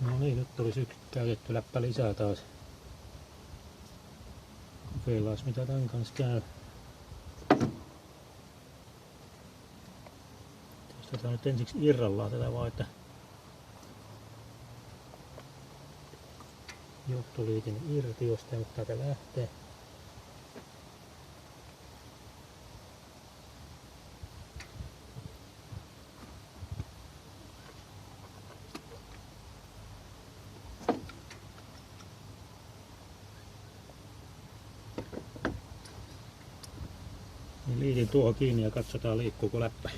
No niin, nyt tulisi yksi käytetty läppä lisää taas. Kokeillaan mitä tän kanssa käy. Testataan nyt ensiksi irrallaan tätä vaan, että johtoliikenne irti, jos tämä nyt täältä lähtee. Niin liitin tuohon kiinni ja katsotaan liikkuuko läppä.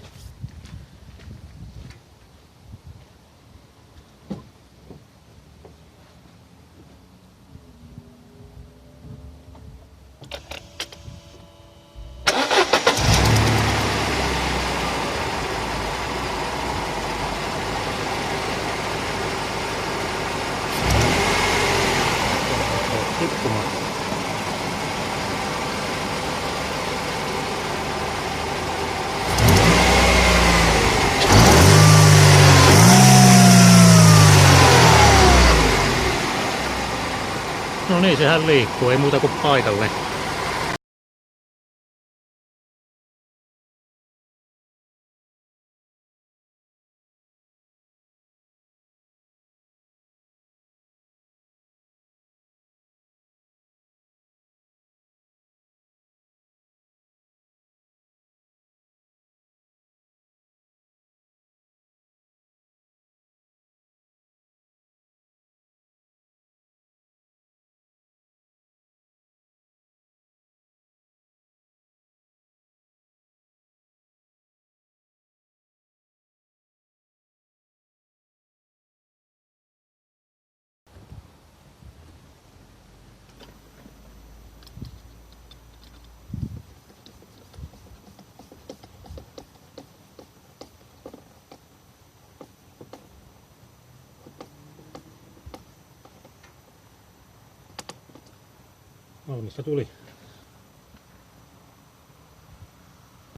Tippumaan. No niin, sehän liikkuu, ei muuta kuin paikalle. Valmista tuli.